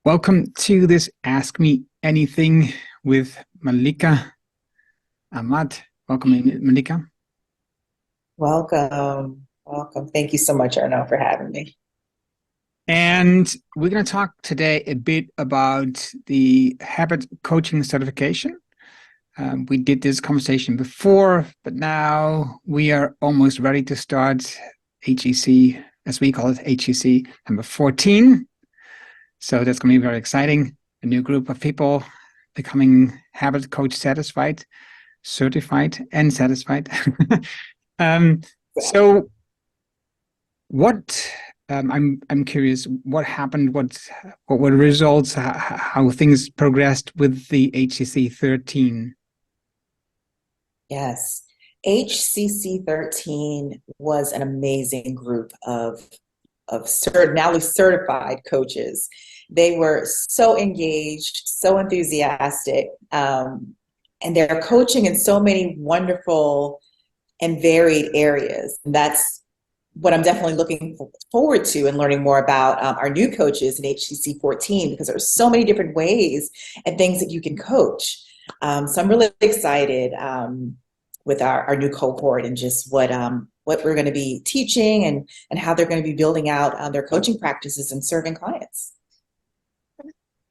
Welcome to this Ask Me Anything with Malika. Ahmad. Welcome, Malika. Welcome. Welcome. Thank you so much, Arno, for having me. And we're going to talk today a bit about the habit coaching certification. We did this conversation before, but now we are almost ready to start HEC, as we call it, HEC number 14. So that's going to be very exciting. A new group of people becoming habit coach certified and satisfied. um, so what I'm curious, what happened, what were the results, how things progressed with the HCC 13? Yes. HCC 13 was an amazing group now certified coaches. They were so engaged, so enthusiastic, and they're coaching in so many wonderful and varied areas. And that's what I'm definitely looking forward to and learning more about our new coaches in HCC 14, because there's so many different ways and things that you can coach. So I'm really excited with our new cohort and just what we're going to be teaching and how they're going to be building out their coaching practices and serving clients.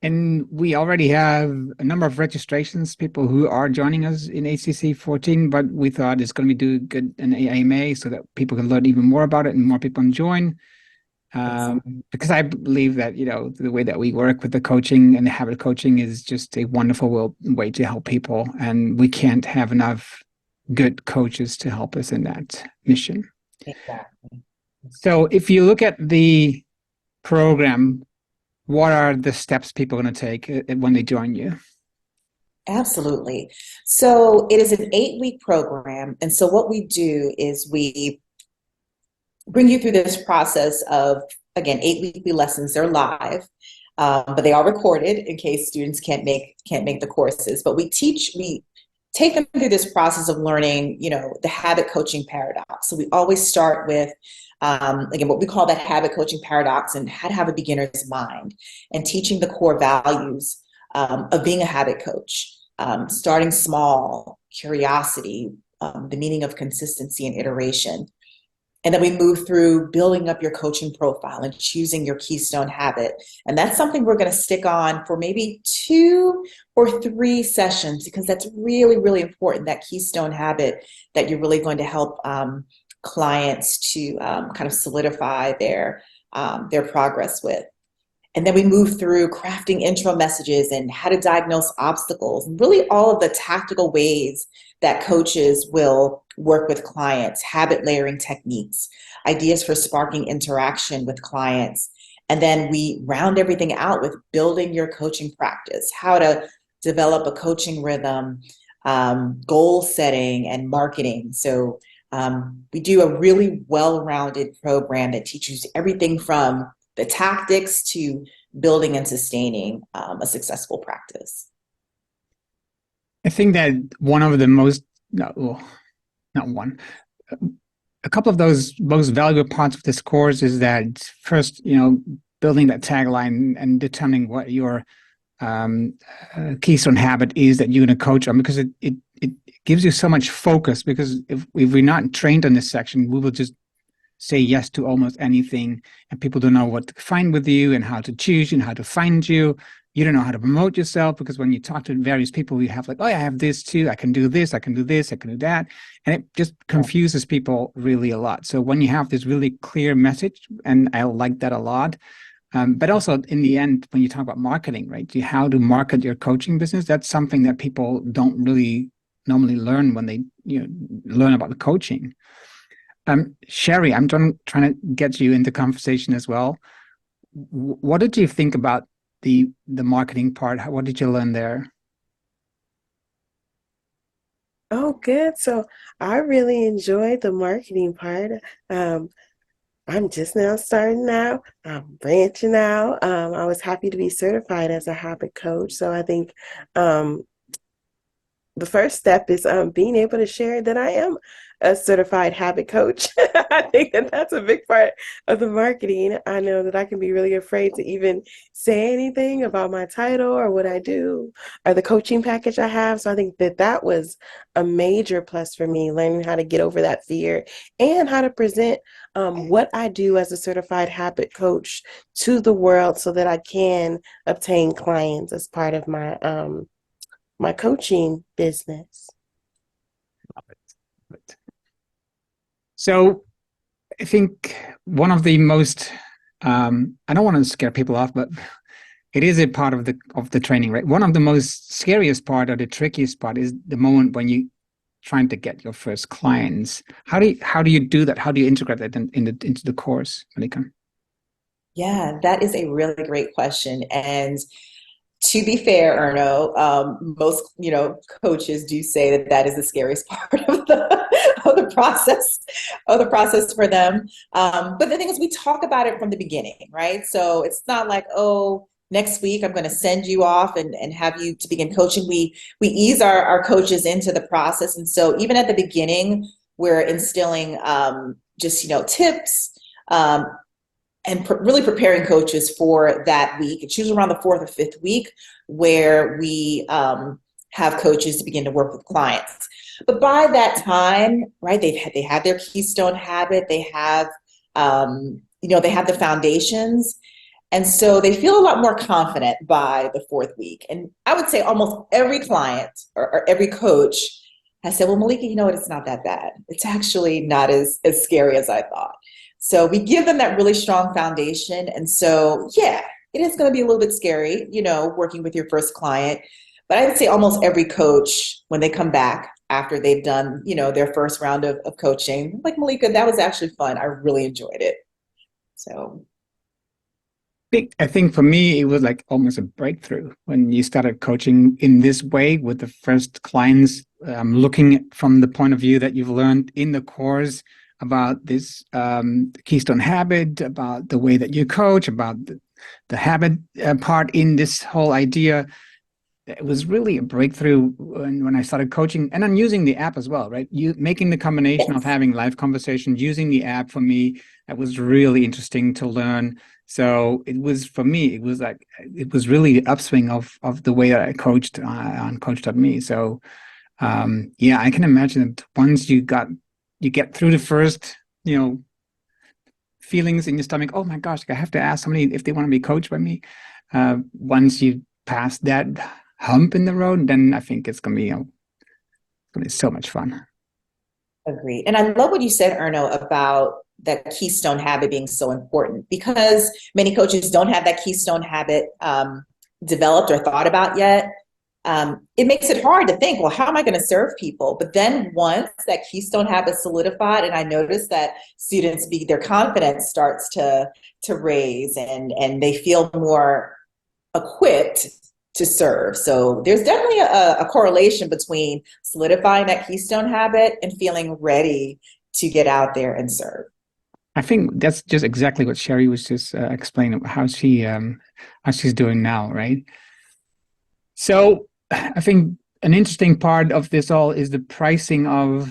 And we already have a number of registrations, people who are joining us in HCC 14, but we thought it's going to be do good in AMA so that people can learn even more about it and more people can join. Because I believe that, the way that we work with the coaching and the habit coaching is just a wonderful way to help people. And we can't have enough good coaches to help us in that mission. Exactly. So if you look at the program, what are the steps people are going to take when they join you? Absolutely. So it is an 8-week program. And so what we do is we bring you through this process of, again, 8 weekly lessons. They're live, but they are recorded in case students can't make the courses. But we take them through this process of learning, the habit coaching paradox. So we always start with, again, what we call that habit coaching paradox and how to have a beginner's mind, and teaching the core values of being a habit coach, starting small, curiosity, the meaning of consistency and iteration. And then we move through building up your coaching profile and choosing your keystone habit. And that's something we're going to stick on for maybe 2 or 3 sessions, because that's really, really important, that keystone habit that you're really going to help clients to kind of solidify their progress with. And then we move through crafting intro messages and how to diagnose obstacles, and really all of the tactical ways that coaches will work with clients, habit layering techniques, ideas for sparking interaction with clients. And then we round everything out with building your coaching practice, how to develop a coaching rhythm, goal setting, and marketing. So we do a really well-rounded program that teaches everything from the tactics to building and sustaining a successful practice. I think that one of the most, no, well, not one, a couple of those most valuable parts of this course is that first, building that tagline and determining what your keystone habit is that you're going to coach on, because it gives you so much focus. Because if we're not trained on this section, we will just say yes to almost anything, and people don't know what to find with you and how to choose you and how to find you. You don't know how to promote yourself, because when you talk to various people, you have like, oh, I have this too. I can do this. I can do this. I can do that. And it just confuses people really a lot. So when you have this really clear message, and I like that a lot. But also in the end, when you talk about marketing, right? How to market your coaching business, that's something that people don't really normally learn when they learn about the coaching. Sherry, I'm trying to get you into conversation as well. What did you think about the marketing part? What did you learn there? Oh, good. So I really enjoyed the marketing part. Um, I'm just now starting out. I'm branching out. I was happy to be certified as a habit coach. So I think um, the first step is being able to share that I am a certified habit coach. I think that that's a big part of the marketing. I know that I can be really afraid to even say anything about my title or what I do or the coaching package I have. So I think that that was a major plus for me, learning how to get over that fear and how to present what I do as a certified habit coach to the world so that I can obtain clients as part of my my coaching business. So I think one of the most, I don't want to scare people off, but it is a part of the training, right? One of the most scariest part or the trickiest part is the moment when you trying to get your first clients. How do you do that? How do you integrate that into the course, Malica? Yeah, that is a really great question. And to be fair, Erno, most coaches do say that that is the scariest part of the process for them. But the thing is, we talk about it from the beginning, right? So it's not like, oh, next week I'm going to send you off and have you to begin coaching. We ease our coaches into the process, and so even at the beginning, we're instilling just tips. And really preparing coaches for that week. It's usually around the fourth or fifth week where we have coaches to begin to work with clients. But by that time, right, they have their keystone habit, they have they have the foundations, and so they feel a lot more confident by the fourth week. And I would say almost every client or every coach has said, "Well, Malica, you know what? It's not that bad. It's actually not as scary as I thought." So we give them that really strong foundation. And so, yeah, it is going to be a little bit scary, working with your first client. But I would say almost every coach, when they come back after they've done, their first round of coaching, like, Malica, that was actually fun. I really enjoyed it. So I think for me, it was like almost a breakthrough when you started coaching in this way with the first clients, looking from the point of view that you've learned in the course about this keystone habit, about the way that you coach, about the habit part in this whole idea. It was really a breakthrough when I started coaching, and I'm using the app as well, right? You making the combination of having live conversations, using the app for me, that was really interesting to learn. So it was, for me, it was like, it was really the upswing of the way that I coached on Coachdotme. So yeah, I can imagine that once you get through the first, feelings in your stomach, oh my gosh, I have to ask somebody if they want to be coached by me. Once you pass that hump in the road, then I think it's going to be so much fun. Agreed. And I love what you said, Erno, about that keystone habit being so important, because many coaches don't have that keystone habit developed or thought about yet. It makes it hard to think, well, how am I going to serve people? But then once that keystone habit solidified, and I noticed that students, their confidence starts to raise, and they feel more equipped to serve. So there's definitely a correlation between solidifying that keystone habit and feeling ready to get out there and serve. I think that's just exactly what Sherry was just explaining, how she's doing now, right? So I think an interesting part of this all is the pricing of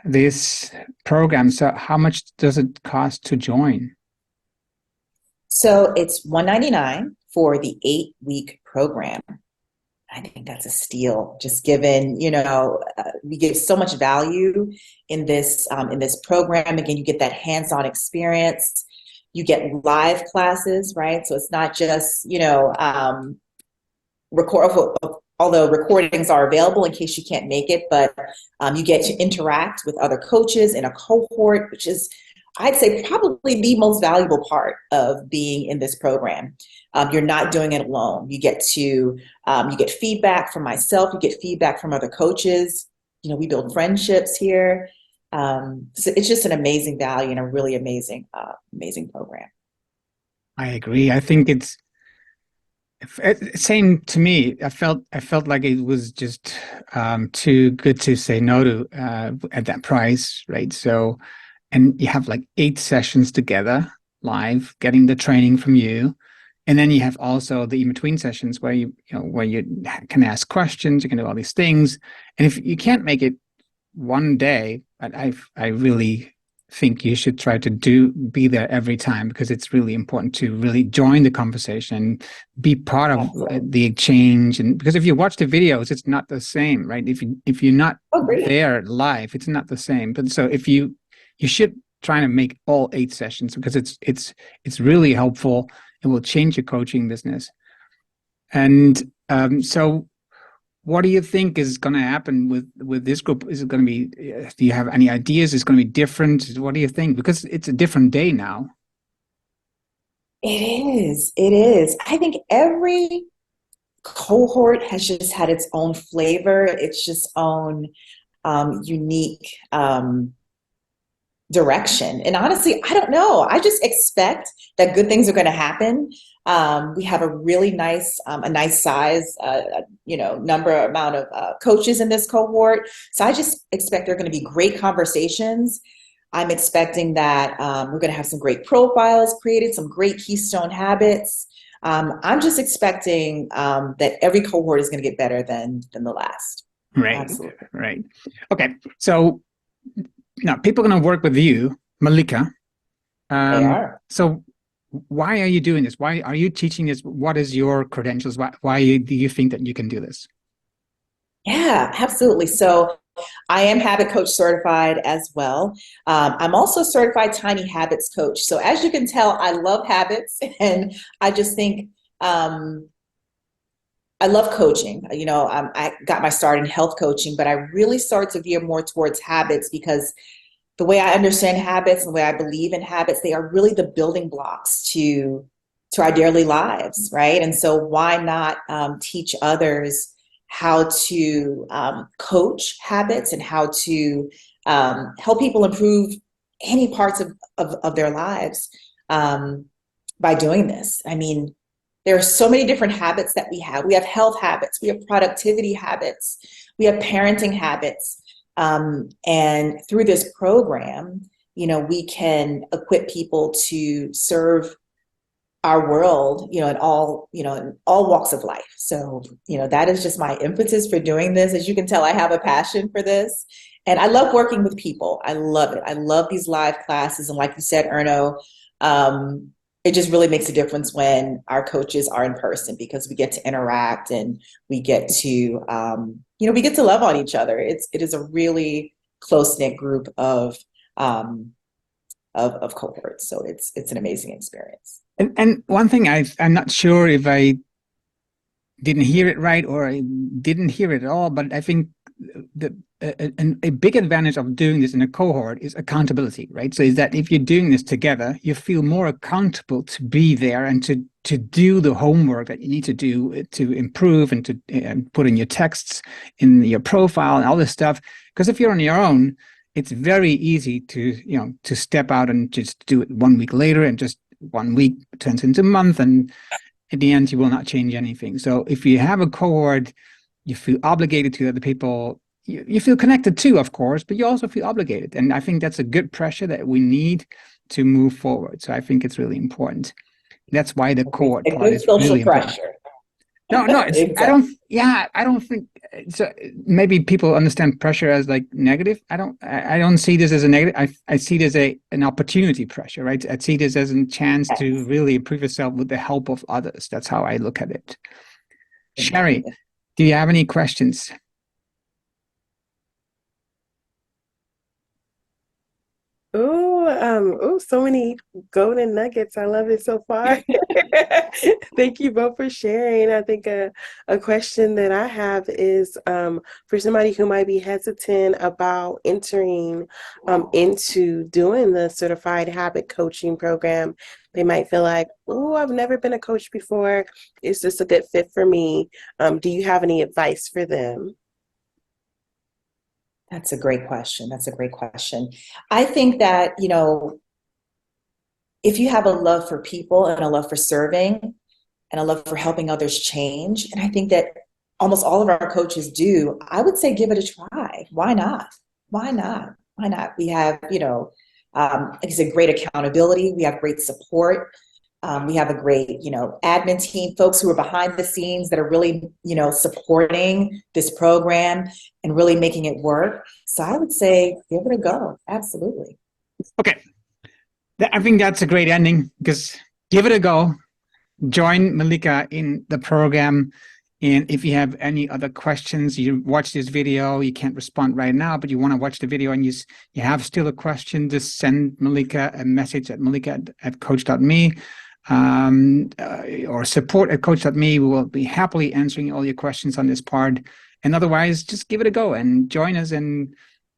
this program. So how much does it cost to join? So it's $199 for the 8-week program. I think that's a steal, just given, we give so much value in this program. Again, you get that hands-on experience. You get live classes, right? So it's not just, although recordings are available in case you can't make it, but you get to interact with other coaches in a cohort, which is, I'd say, probably the most valuable part of being in this program. You're not doing it alone. You get feedback from myself. You get feedback from other coaches. We build friendships here. So it's just an amazing value and a really amazing program. I agree. I think it's same to me. I felt like it was just too good to say no to at that price, right? So, and you have like 8 sessions together live, getting the training from you. And then you have also the in-between sessions where you can ask questions, you can do all these things. And if you can't make it one day, but I really think you should try to be there every time, because it's really important to really join the conversation, be part of the exchange. And because if you watch the videos, it's not the same, right? If you're not there live, it's not the same. But so if you should try to make all 8 sessions, because it's really helpful. It will change your coaching business. And so what do you think is going to happen with this group? Is it going to be, do you have any ideas? Is it going to be different? What do you think? Because it's a different day now. It is. It is. I think every cohort has just had its own flavor, its just own unique direction. And honestly, I don't know. I just expect that good things are going to happen. We have a really nice, a nice size, amount of coaches in this cohort. So I just expect there are going to be great conversations. I'm expecting that we're going to have some great profiles created, some great keystone habits. I'm just expecting that every cohort is going to get better than the last. Right. Absolutely. Right. Okay. So now people are going to work with you, Malica. They are. So why are you doing this? Why are you teaching this? What is your credentials? Why do you think that you can do this? Yeah, absolutely. So I am Habit Coach certified as well. I'm also certified Tiny Habits coach. So as you can tell, I love habits, and I just think I love coaching. I got my start in health coaching, but I really started to veer more towards habits, because the way I understand habits and the way I believe in habits, they are really the building blocks to our daily lives, right? And so why not teach others how to coach habits and how to help people improve any parts of their lives by doing this. I mean, there are so many different habits that we have. We have health habits, we have productivity habits, we have parenting habits. And through this program, we can equip people to serve our world, in all walks of life. So, that is just my impetus for doing this. As you can tell, I have a passion for this, and I love working with people. I love it. I love these live classes. And like you said, Erno, it just really makes a difference when our coaches are in person, because we get to interact and we get to, we get to love on each other. It is a really close-knit group of cohorts. So it's an amazing experience. And one thing I'm not sure if I didn't hear it right or I didn't hear it at all, but I think a big advantage of doing this in a cohort is accountability, right? So is that if you're doing this together, you feel more accountable to be there and to do the homework that you need to do to improve and to put in your texts, in your profile and all this stuff. Because if you're on your own, it's very easy to step out and just do it 1 week later, and just 1 week turns into a month, and at the end you will not change anything. So if you have a cohort, you feel obligated to other people. You feel connected too, of course, but you also feel obligated. And I think that's a good pressure that we need to move forward. So I think it's really important. That's why the cohort part is really important. No, exactly. I don't think so. Maybe people understand pressure as like negative. I don't see this as a negative. I see it as an opportunity pressure, right? I see this as a chance to really improve yourself with the help of others. That's how I look at it. Sherry, do you have any questions? So many golden nuggets. I love it so far. Thank you both for sharing. I think a question that I have is for somebody who might be hesitant about entering into doing the certified habit coaching program. They might feel like, oh, I've never been a coach before. Is this a good fit for me? Do you have any advice for them? That's a great question. I think that, if you have a love for people and a love for serving and a love for helping others change, and I think that almost all of our coaches do, I would say give it a try. Why not? We have, like I said, great accountability. We have great support. We have a great, admin team, folks who are behind the scenes that are really, supporting this program and really making it work. So I would say give it a go. Absolutely. Okay. I think that's a great ending, because give it a go. Join Malica in the program. And if you have any other questions, you watch this video, you can't respond right now, but you want to watch the video and you have still a question, just send Malica a message at Malica@Coach.me, or support@Coach.me. We will be happily answering all your questions on this part. And otherwise, just give it a go and join us in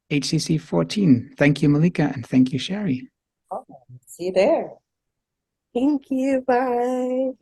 HCC 14. Thank you, Malica, and thank you, Sherry. Oh, see you there. Thank you. Bye.